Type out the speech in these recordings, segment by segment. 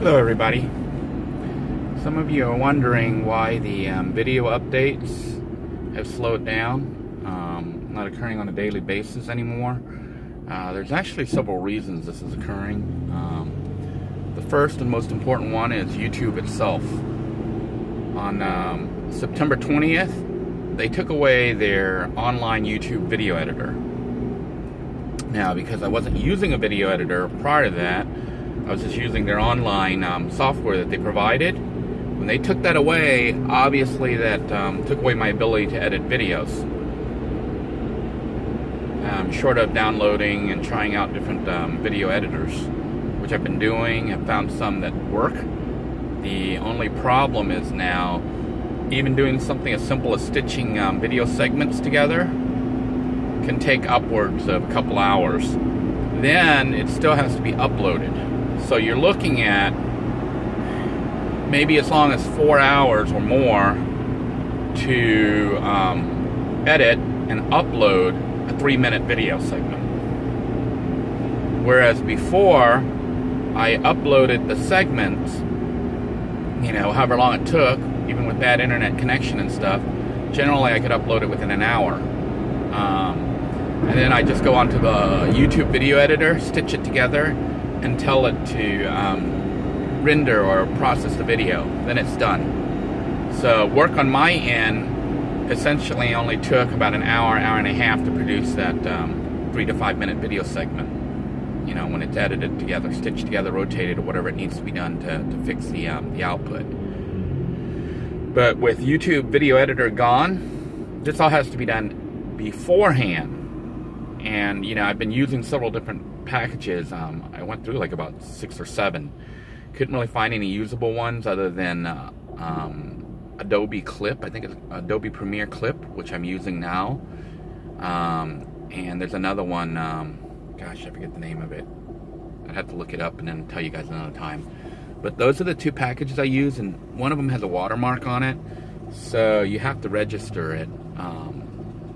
Hello everybody. Some of you are wondering why the video updates have slowed down, not occurring on a daily basis anymore. There's actually several reasons this is occurring. The first and most important one is YouTube itself. On September 20th, they took away their online YouTube video editor. Now, because I wasn't using a video editor prior to that, I was just using their online software that they provided. When they took that away, obviously that took away my ability to edit videos. Short of downloading and trying out different video editors, which I've been doing. I've found some that work. The only problem is now, even doing something as simple as stitching video segments together can take upwards of a couple hours. Then it still has to be uploaded. So you're looking at maybe as long as 4 hours or more to edit and upload a 3-minute video segment. Whereas before, I uploaded the segments, however long it took, even with bad internet connection and stuff. Generally, I could upload it within an hour. And then I just go onto the YouTube video editor, stitch it together, and tell it to render or process the video. Then it's done. So work on my end essentially only took about an hour, hour and a half to produce that 3 to 5 minute video segment. When it's edited together, stitched together, rotated, or whatever it needs to be done to fix the output. But with YouTube video editor gone, this all has to be done beforehand. And I've been using several different packages. I went through like about 6 or 7. Couldn't really find any usable ones other than Adobe Clip. I think it's Adobe Premiere Clip, which I'm using now. And there's another one, gosh, I forget the name of it. I'd have to look it up and then tell you guys another time. But those are the 2 packages I use, and one of them has a watermark on it. So you have to register it,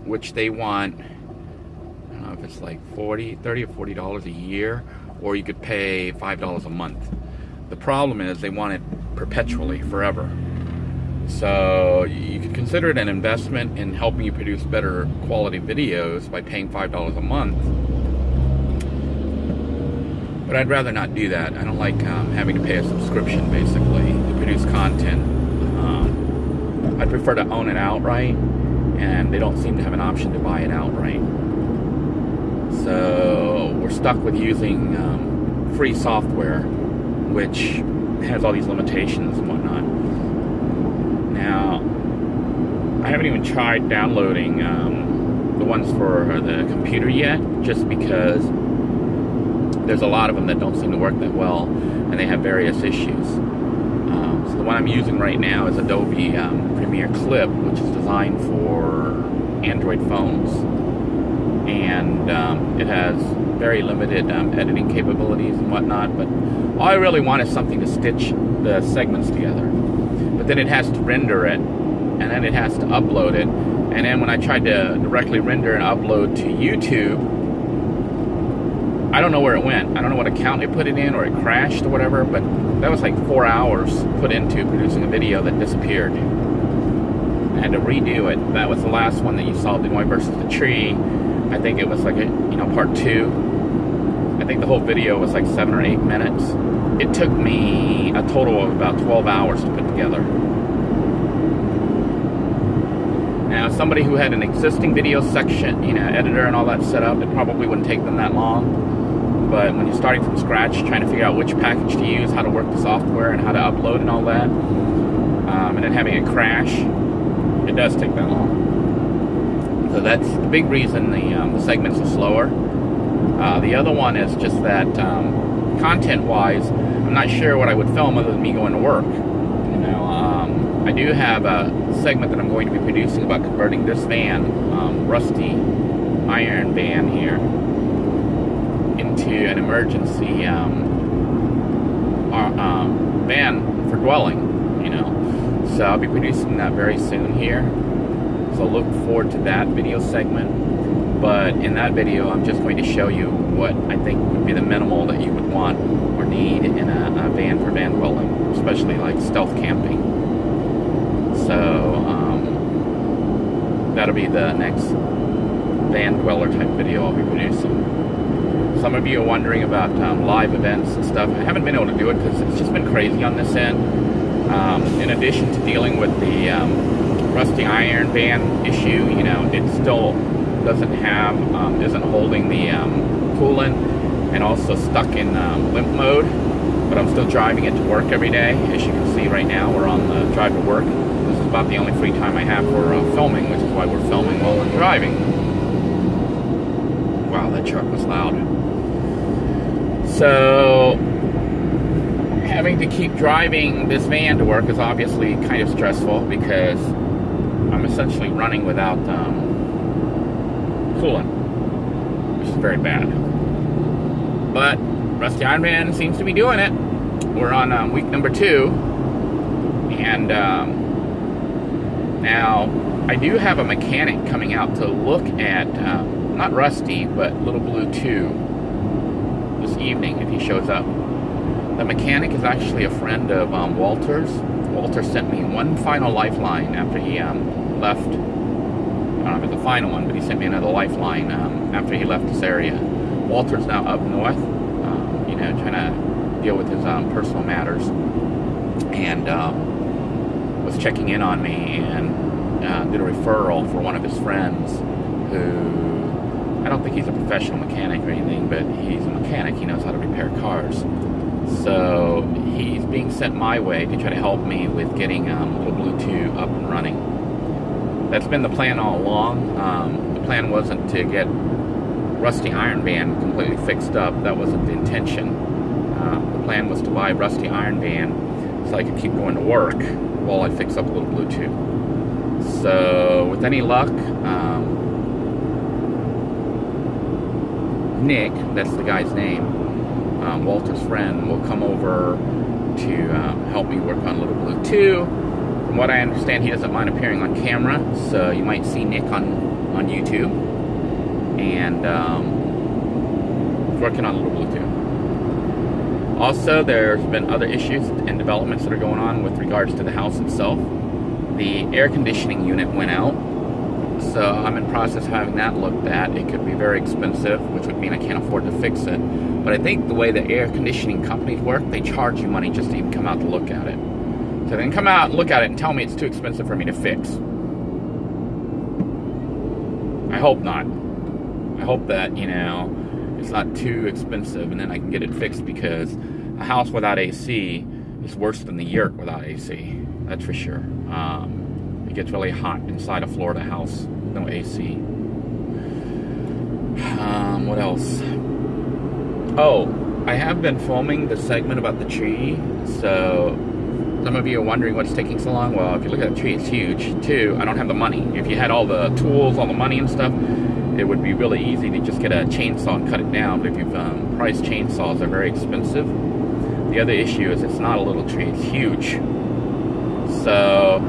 which they want, I don't know if it's like $30 or $40 a year, or you could pay $5 a month. The problem is they want it perpetually, forever. So you could consider it an investment in helping you produce better quality videos by paying $5 a month. But I'd rather not do that. I don't like having to pay a subscription, basically, to produce content. I'd prefer to own it outright, and they don't seem to have an option to buy it outright. So we're stuck with using free software, which has all these limitations and whatnot. Now, I haven't even tried downloading the ones for the computer yet, just because there's a lot of them that don't seem to work that well, and they have various issues. So the one I'm using right now is Adobe Premiere Clip, which is designed for Android phones. And it has very limited editing capabilities and whatnot, but all I really want is something to stitch the segments together. But then it has to render it, and then it has to upload it, and then when I tried to directly render and upload to YouTube, I don't know where it went. I don't know what account they put it in, or it crashed or whatever, but that was like 4 hours put into producing a video that disappeared. I had to redo it. That was the last one that you saw, Denoy versus the tree. I think it was like part 2. I think the whole video was like 7 or 8 minutes. It took me a total of about 12 hours to put together. Now, somebody who had an existing video section, editor and all that set up, it probably wouldn't take them that long. But when you're starting from scratch, trying to figure out which package to use, how to work the software, and how to upload and all that, and then having it crash, it does take that long. So that's the big reason the segments are slower. The other one is just that content-wise, I'm not sure what I would film other than me going to work. I do have a segment that I'm going to be producing about converting this van, rusty iron van here, into an emergency van for dwelling. So I'll be producing that very soon here. So look forward to that video segment. But in that video, I'm just going to show you what I think would be the minimal that you would want or need in a van for van dwelling, especially like stealth camping. So that'll be the next van dweller type video I'll be producing. Some of you are wondering about live events and stuff. I haven't been able to do it because it's just been crazy on this end. In addition to dealing with the rusty iron van issue, you know, it still doesn't have, isn't holding the coolant, and also stuck in limp mode. But I'm still driving it to work every day. As you can see right now, we're on the drive to work. This is about the only free time I have for filming, which is why we're filming while I'm driving. Wow, that truck was loud. So, having to keep driving this van to work is obviously kind of stressful because I'm essentially running without coolant, which is very bad. But Rusty Iron Van seems to be doing it. We're on week number 2, and now I do have a mechanic coming out to look at not Rusty, but Little Blue 2 this evening if he shows up. The mechanic is actually a friend of Walter's. Walter sent me one final lifeline after he left. I don't know if it's the final one, but he sent me another lifeline after he left this area. Walter's now up north, you know, trying to deal with his personal matters, and was checking in on me and did a referral for one of his friends who, I don't think he's a professional mechanic or anything, but he's a mechanic. He knows how to repair cars. So he's being sent my way to try to help me with getting Little Blue 2 up and running. That's been the plan all along. The plan wasn't to get Rusty Iron Van completely fixed up. That wasn't the intention. The plan was to buy Rusty Iron Van so I could keep going to work while I fix up Little Blue 2. So with any luck, Nick, that's the guy's name, Walter's friend, will come over to help me work on Little Blue 2. From what I understand, he doesn't mind appearing on camera, so you might see Nick on YouTube. And working on Little Blue 2. Also, there's been other issues and developments that are going on with regards to the house itself. The air conditioning unit went out, so I'm in process of having that looked at. It could be very expensive, which would mean I can't afford to fix it. But I think the way the air conditioning companies work, they charge you money just to even come out to look at it. So they can come out and look at it and tell me it's too expensive for me to fix. I hope not. I hope that, you know, it's not too expensive and then I can get it fixed, because a house without AC is worse than the yurt without AC. That's for sure. It gets really hot inside a Florida house, no AC. What else? Oh, I have been filming the segment about the tree, so some of you are wondering what's taking so long. Well, if you look at the tree, it's huge. 2, I don't have the money. If you had all the tools, all the money and stuff, it would be really easy to just get a chainsaw and cut it down. But if you've priced chainsaws, they're very expensive. The other issue is it's not a little tree, it's huge. So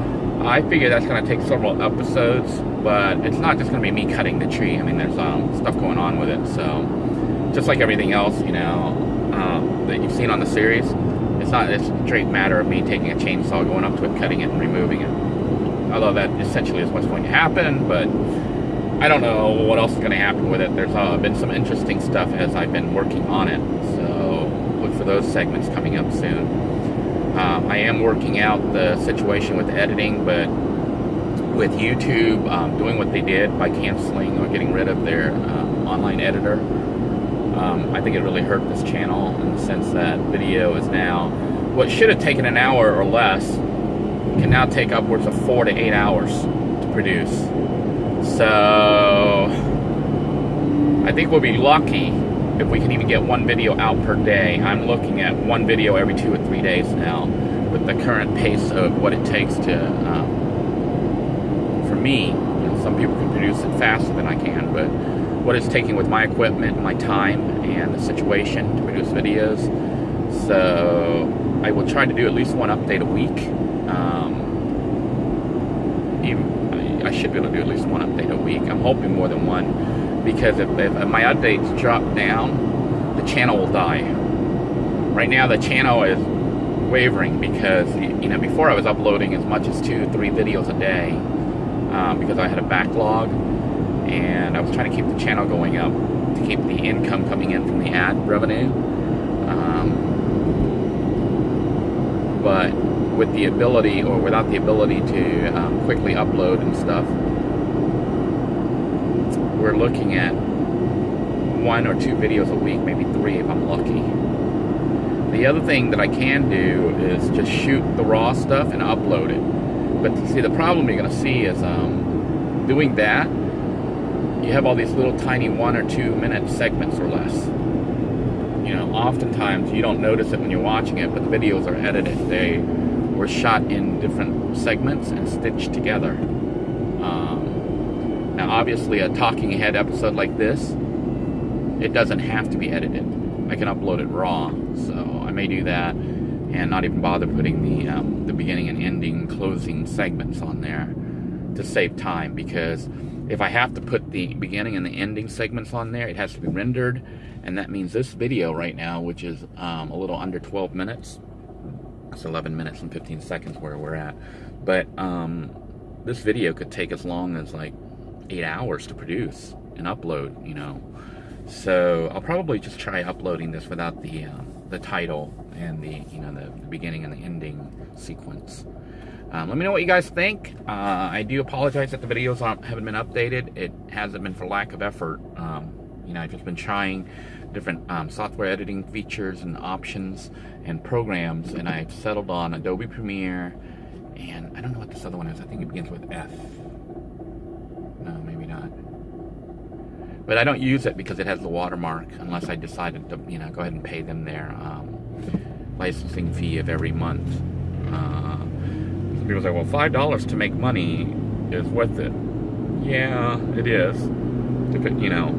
I figure that's going to take several episodes, but it's not just going to be me cutting the tree. I mean, there's stuff going on with it. So just like everything else, you know, that you've seen on the series, it's a straight matter of me taking a chainsaw, going up to it, cutting it, and removing it. Although that essentially is what's going to happen, but I don't know what else is going to happen with it. There's been some interesting stuff as I've been working on it, so look for those segments coming up soon. I am working out the situation with the editing, but with YouTube doing what they did by canceling or getting rid of their online editor, I think it really hurt this channel in the sense that video is now, what should have taken an hour or less, can now take upwards of 4 to 8 hours to produce. So I think we'll be lucky if we can even get one video out per day. I'm looking at one video every 2 or 3 days now with the current pace of what it takes to, for me, you know, some people can produce it faster than I can, but what it's taking with my equipment and my time and the situation to produce videos. So I will try to do at least one update a week. I should be able to do at least one update a week. I'm hoping more than one, because if my updates drop down, the channel will die. Right now the channel is wavering because, you know, before I was uploading as much as 2 or 3 videos a day because I had a backlog, and I was trying to keep the channel going up to keep the income coming in from the ad revenue. But with the ability, or without the ability to quickly upload and stuff, we're looking at 1 or 2 videos a week, maybe 3 if I'm lucky. The other thing that I can do is just shoot the raw stuff and upload it. But see, the problem you're going to see is doing that, you have all these little tiny 1 or 2 minute segments or less. You know, oftentimes you don't notice it when you're watching it, but the videos are edited. They were shot in different segments and stitched together. Now, obviously, a talking head episode like this, it doesn't have to be edited. I can upload it raw, so I may do that and not even bother putting the beginning and ending, closing segments on there to save time, because if I have to put the beginning and the ending segments on there, it has to be rendered, and that means this video right now, which is a little under 12 minutes, it's 11 minutes and 15 seconds where we're at, but this video could take as long as like 8 hours to produce and upload, you know. So I'll probably just try uploading this without the title and the, you know, the beginning and the ending sequence. Let me know what you guys think. I do apologize that the videos haven't been updated. It hasn't been for lack of effort. You know, I've just been trying different software editing features and options and programs, and I've settled on Adobe Premiere, and I don't know what this other one is. I think it begins with F. No, maybe not. But I don't use it because it has the watermark, unless I decided to, you know, go ahead and pay them their licensing fee of every month. People say, well, $5 to make money is worth it. Yeah, it is. You know,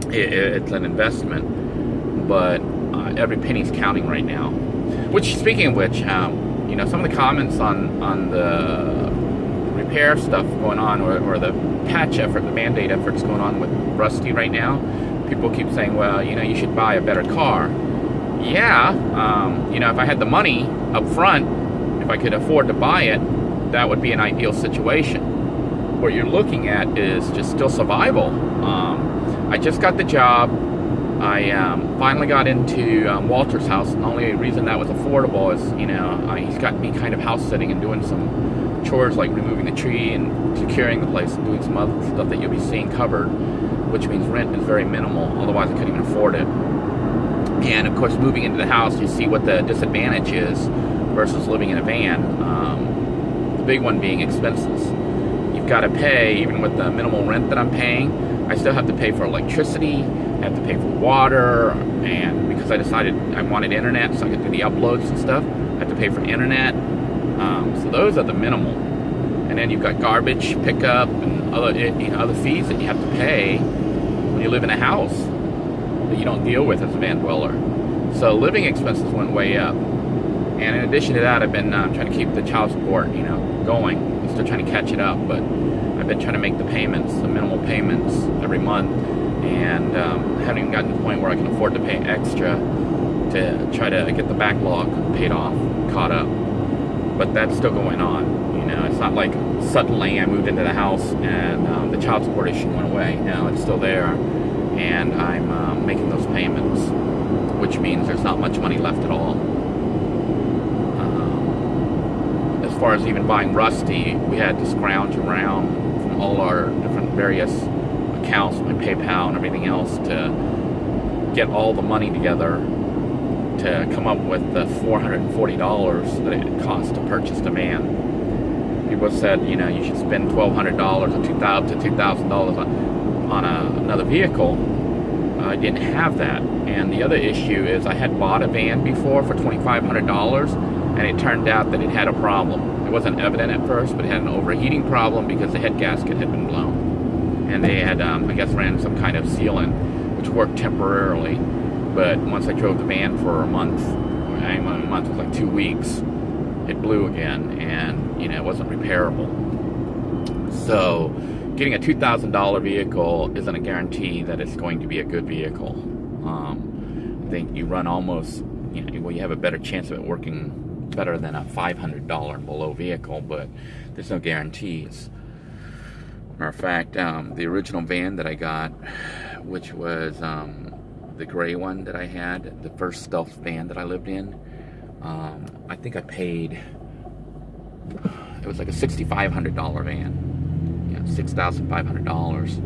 it's an investment, but every penny's counting right now. Which, speaking of which, you know, some of the comments on the repair stuff going on, or the patch effort, the Band-Aid efforts going on with Rusty right now, people keep saying, well, you know, you should buy a better car. Yeah, you know, if I had the money up front, if I could afford to buy it, that would be an ideal situation. What you're looking at is just still survival. I just got the job. I finally got into Walter's house, and the only reason that was affordable is, you know, he's got me kind of house sitting and doing some chores like removing the tree and securing the place and doing some other stuff that you'll be seeing covered, which means rent is very minimal. Otherwise, I couldn't even afford it. And of course, moving into the house, you see what the disadvantage is versus living in a van. The big one being expenses. You've got to pay, even with the minimal rent that I'm paying, I still have to pay for electricity, I have to pay for water, and because I decided I wanted internet so I could do the uploads and stuff, I have to pay for internet. So those are the minimal. And then you've got garbage pickup and other, you know, other fees that you have to pay when you live in a house that you don't deal with as a van dweller. So living expenses went way up. And in addition to that, I've been trying to keep the child support, you know, going. I'm still trying to catch it up, but I've been trying to make the payments, the minimal payments every month, and haven't even gotten to the point where I can afford to pay extra to try to get the backlog paid off, caught up. But that's still going on. You know, it's not like suddenly I moved into the house and the child support issue went away. No, it's still there, and I'm making those payments, which means there's not much money left at all. As far as even buying Rusty, we had to scrounge around from all our different various accounts, my PayPal and everything else, to get all the money together to come up with the $440 that it costs to purchase the van. People said, you know, you should spend $1,200 or $2,000 to $2,000 on another vehicle. I didn't have that. And the other issue is I had bought a van before for $2,500, and it turned out that it had a problem. It wasn't evident at first, but it had an overheating problem because the head gasket had been blown. And they had, I guess, ran some kind of sealant, which worked temporarily. But once I drove the van for a month, a month was like 2 weeks, it blew again, and, you know, it wasn't repairable. So getting a $2,000 vehicle isn't a guarantee that it's going to be a good vehicle. I think you run almost you have a better chance of it working better than a $500 and below vehicle, but there's no guarantees. Matter of fact, the original van that I got, which was the gray one that I had, the first stealth van that I lived in, I think I paid, it was like a $6,500 van, $6,500,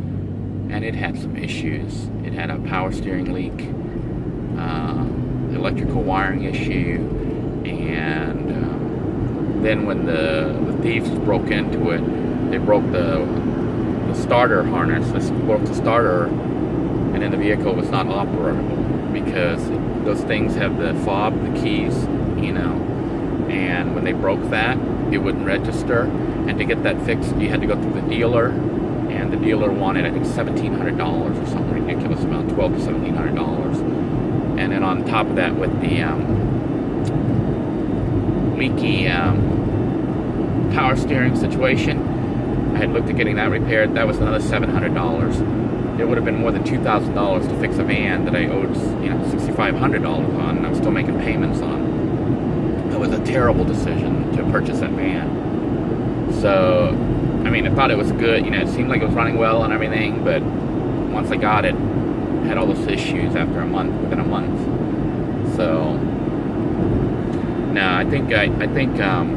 and it had some issues. It had a power steering leak, electrical wiring issue, and then when the thieves broke into it, they broke the starter harness. They broke the starter, and then the vehicle was not operable because those things have the fob, the keys, and when they broke that, it wouldn't register. And to get that fixed, you had to go through the dealer, and the dealer wanted, I think, $1,700 or some ridiculous amount, $1,200 to $1,700. And then on top of that, with the leaky power steering situation, I had looked at getting that repaired. That was another $700. It would have been more than $2,000 to fix a van that I owed, $6,500 on, and I was still making payments on. It was a terrible decision to purchase that van. So, I mean, I thought it was good. It seemed like it was running well and everything, but once I got it, I had all those issues after within a month. So, no, I think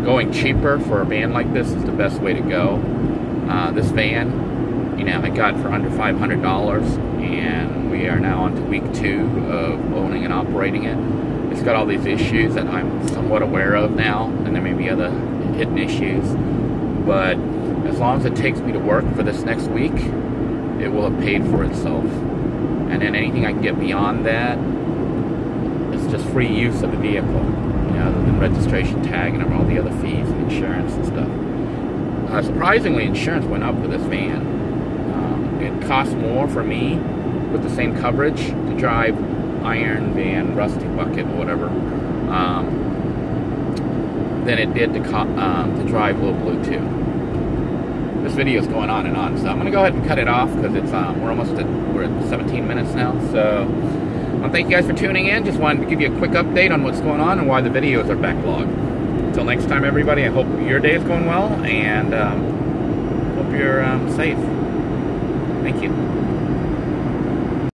going cheaper for a van like this is the best way to go. This van, I got for under $500, and we are now on to week 2 of owning and operating it. It's got all these issues that I'm somewhat aware of now, and there may be other hidden issues, but as long as it takes me to work for this next week, it will have paid for itself. And then anything I can get beyond that, it's just free use of the vehicle, other than registration tag and all the other fees and insurance and stuff. Surprisingly, insurance went up for this van. It costs more for me with the same coverage to drive Iron Van, Rusty Bucket, or whatever, than it did to drive Little Blue 2. This video is going on and on, so I'm going to go ahead and cut it off because it's we're at 17 minutes now. So I want to thank you guys for tuning in. Just wanted to give you a quick update on what's going on and why the videos are backlogged. Until next time, everybody, I hope your day is going well, and hope you're safe. Thank you.